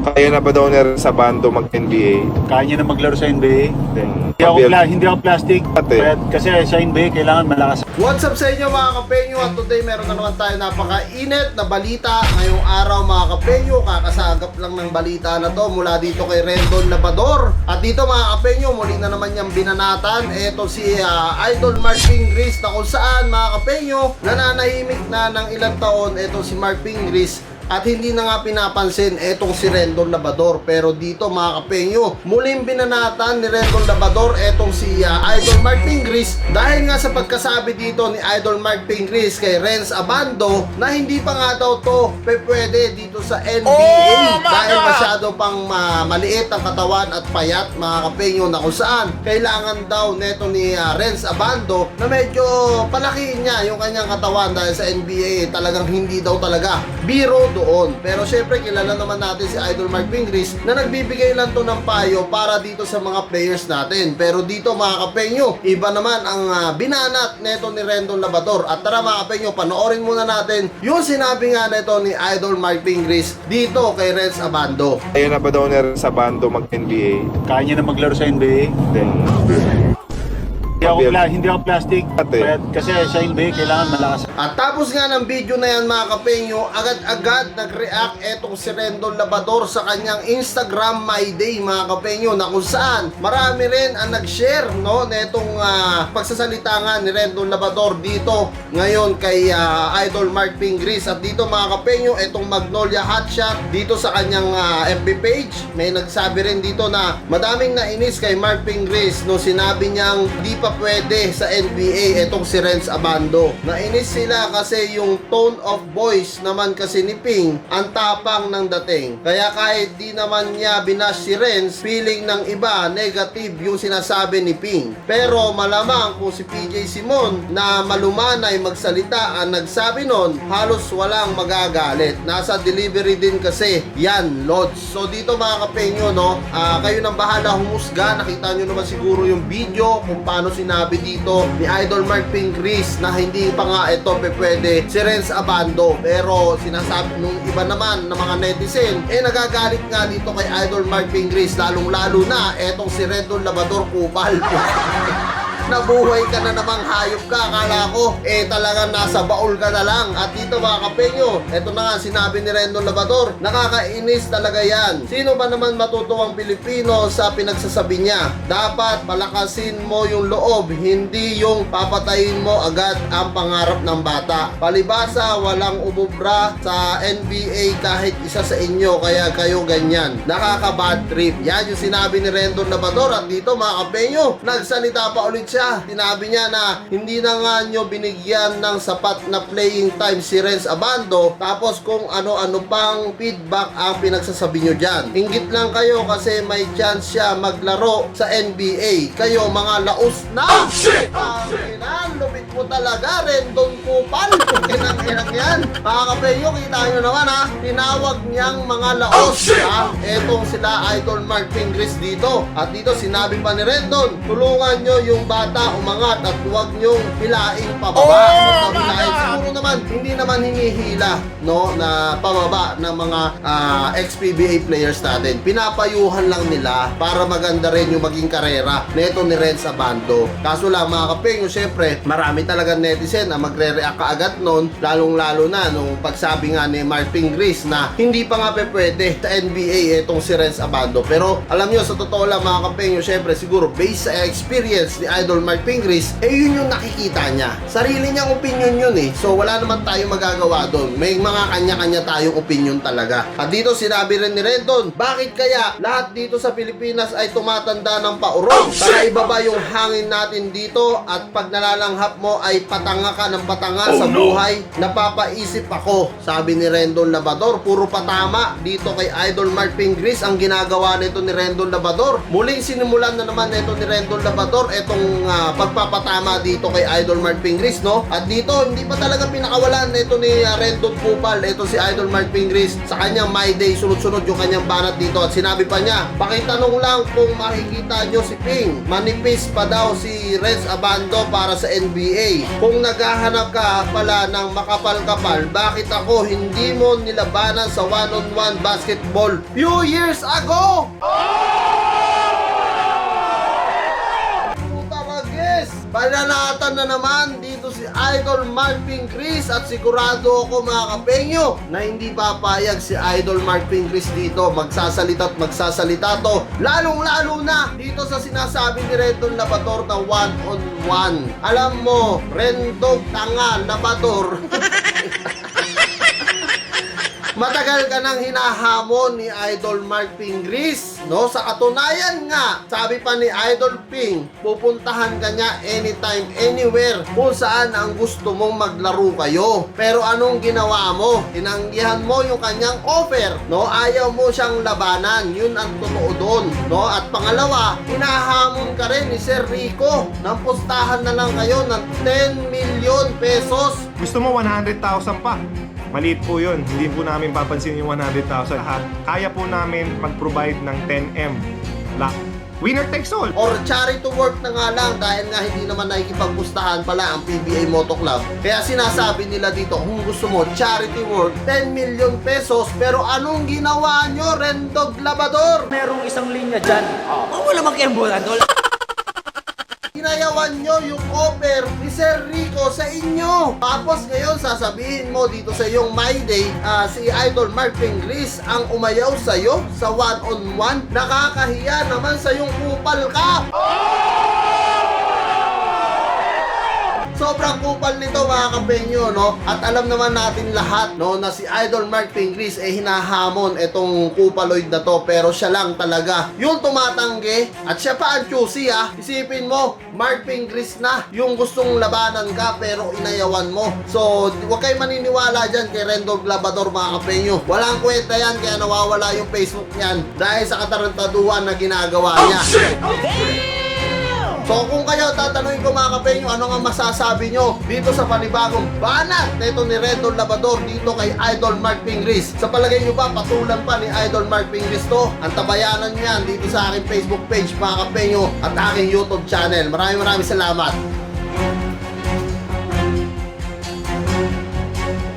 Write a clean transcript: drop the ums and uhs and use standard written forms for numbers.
Kaya na ba daw na rin sa bando mag-NBA? Kaya niya na maglaro sa NBA. Hindi ako plastic. Ate. Kasi sa NBA kailangan malakas. What's up sa inyo mga kapenyo? At today meron na naman tayo napakainit na balita. Ngayong araw mga kapenyo, kakasagap lang ng balita na to mula dito kay Rendon Labrador. At dito mga kapenyo, muli na naman niyang binanatan. Ito si Idol Mark Pingris, na kung saan mga kapenyo, nananahimik na ng ilang taon. Ito si Mark Pingris. At hindi na nga pinapansin etong si Rendon Labrador. Pero dito mga kapenyo, muling binanatan ni Rendon Labrador etong si Idol Mark Pingris. Dahil nga sa pagkasabi dito ni Idol Mark Pingris kay Renz Abando na hindi pa nga daw to pwede dito sa NBA. Dahil masyado pang maliit ang katawan at payat mga kapenyo, na kung saan kailangan daw neto ni Renz Abando na medyo palakihin niya yung kanyang katawan. Dahil sa NBA talagang hindi daw talaga biro doon. Pero syempre kilala naman natin si Idol Mark Pingris na nagbibigay lang to ng payo para dito sa mga players natin. Pero dito mga kapenyo, iba naman ang binanat neto ni Rendon Labrador. At tara mga kapenyo, panoorin muna natin yung sinabi nga neto ni Idol Mark Pingris dito kay Renz Abando. Kaya na ba daw na rin sa bando mag-NBA? Kaya niya na maglaro sa NBA. Hindi ako plastic. Ate. Kasi sa NBA kailangan malakas. At tapos nga ng video na yan mga kapenyo, agad-agad nag-react etong si Rendon Labrador sa kanyang Instagram My Day mga kapenyo, na kung saan marami rin ang nag-share no, netong pagsasalita nga ni Rendon Labrador dito ngayon kay Idol Mark Pingris. At dito mga kapenyo, etong Magnolia Hotshot dito sa kanyang FB page, may nagsabi rin dito na madaming nainis kay Mark Pingris no sinabi niyang di pa pwede sa NBA etong si Renz Abando. Nainis sila kasi yung tone of voice naman kasi ni Ping ang tapang ng dating. Kaya kahit di naman niya binash si Renz, feeling ng iba negative yung sinasabi ni Ping. Pero malamang kung si PJ Simon na malumanay magsalita ang nagsabi nun, halos walang magagalit. Nasa delivery din kasi yan, Lods. So dito mga kapenyo no, kayo nang bahala humusga. Nakita nyo naman siguro yung video kung paano sinabi dito ni Idol Mark Pingris na hindi pa nga ito pwede si Renz Abando. Pero sinasabi nung iba naman na mga netizen, nagagalit nga dito kay Idol Mark Pingris, lalong lalo na etong si Rendon Labrador kupal. Nabuhay ka na namang hayop ka. Akala ko talagang nasa baul ka na lang. At dito mga kapenyo, eto na nga sinabi ni Rendon Labrador, nakakainis talaga yan. Sino ba naman matutuwang Pilipino sa pinagsasabi niya? Dapat palakasin mo yung loob, hindi yung papatayin mo agad ang pangarap ng bata. Palibasa walang umubra sa NBA kahit isa sa inyo, kaya kayo ganyan. Nakaka-bad trip. Yan yung sinabi ni Rendon Labrador. At dito mga kapenyo, nagsalita pa ulit siya. Sinabi niya na hindi na nga nyo binigyan ng sapat na playing time si Renz Abando, tapos kung ano-ano pang feedback ang pinagsasabi nyo dyan. Inggit lang kayo kasi may chance siya maglaro sa NBA. Kayo mga laos na! Oh shit! Lupit mo talaga, Rendon Kupal! Kinang-kinang yan. Mga kapenyo, kita nyo naman ha, tinawag niyang mga laos. Etong sila Idol Mark Pingris dito. At dito sinabi pa ni Rendon, tulungan nyo yung bata umangat at huwag nyong hilaing pababa. Siguro naman, hindi naman hinihila no, na pababa ng mga ex-PBA players natin. Pinapayuhan lang nila para maganda rin yung maging karera neto ni Renz Abando. Kaso lang mga kapenyo, syempre marami talaga netizen na magre-react kaagad nun, lalong-lalo na nung pagsabi nga ni Mark Pingris na hindi pa nga pwede sa NBA etong si Renz Abando. Pero alam nyo, sa totoo lang mga kapenyo, syempre siguro based sa experience ni Idol Mark Pingris, yun yung nakikita niya. Sarili niyang opinion yun So wala naman tayong magagawa doon. May mga kanya-kanya tayong opinion talaga. At dito sinabi rin ni Rendon, bakit kaya lahat dito sa Pilipinas ay tumatanda ng paurong? Para ibaba yung hangin natin dito at pag nalalanghap mo ay patanga ka ng patanga sa buhay. Napapaisip ako, sabi ni Rendon Labrador. Puro patama dito kay Idol Mark Pingris ang ginagawa nito ni Rendon Labrador. Muling sinimulan na naman nito ni Rendon Labrador etong pagpapatama dito kay Idol Mark Pingris no. At dito hindi pa talaga pinakawalan ito ni Rendon Kupal, ito si Idol Mark Pingris sa kanyang My Day, sunod-sunod yung kanyang banat dito. At sinabi pa niya, pakitanong lang kung makikita nyo si Ping, manipis pa daw si Renz Abando para sa NBA. PBA. Kung naghahanap ka pala ng makapal-kapal, bakit ako hindi mo nilabanan sa one-on-one basketball few years ago? Pananatan na naman dito si Idol Marvin Chris at sigurado ako mga kapenyo na hindi papayag si Idol Marvin Chris dito. Magsasalita at magsasalita to. Lalong-lalo na dito sa sinasabi ni Rendon Labador na one-on-one. Alam mo, Rendon Tanga Labador. Matagal ka nang hinahamon ni Idol Mark Pingris, no? Sa katunayan nga, sabi pa ni Idol Ping, pupuntahan ka niya anytime, anywhere, kung saan ang gusto mong maglaro kayo. Pero anong ginawa mo? Tinanggihan mo yung kanyang offer, no? Ayaw mo siyang labanan, yun ang totoo doon, no? At pangalawa, hinahamon ka rin ni Sir Rico, nang pustahan na lang kayo ng 10 million pesos. Gusto mo 100,000 pa? Maliit po yun. Hindi po namin papansin yung 100,000 lahat. Kaya po namin mag-provide ng 10M. Winner takes all. Or charity work na nga lang dahil nga hindi naman nakikipagpustahan pala ang PBA Moto Club. Kaya sinasabi nila dito, kung gusto mo charity work, 10 million pesos. Pero anong ginawa nyo, Rendog Labador? Merong isang linya dyan. Wala magkembola doon. Inayawan nyo yung offer ni Sir Rico sa inyo. Tapos ngayon sasabihin mo dito sa iyong My Day, si Idol Mark Pingris ang umayaw sa'yo sa one-on-one. Nakakahiya naman sa iyong kupal ka. Sobrang kupal nito mga kapenyo, no? At alam naman natin lahat, no, na si Idol Mark Pingris hinahamon itong kupaloid na to, pero siya lang talaga yung tumatanggi at siya pa ang choosy, Isipin mo, Mark Pingris na yung gustong labanan ka pero inayawan mo. So, huwag kayo maniniwala dyan kay Rendog Labador mga kapenyo. Walang kwenta yan, kaya nawawala yung Facebook niyan dahil sa katarantaduhan na ginagawa niya. So kung kayo tatanungin ko mga kapenyo, ano nga masasabi nyo dito sa panibagong banat nito ni Rendon Labador dito kay Idol Mark Pingris? Sa palagay nyo ba patulan pa ni Idol Mark Pingris to? Ang tabayanan nyo yan dito sa aking Facebook page mga kapenyo at aking YouTube channel. Maraming salamat.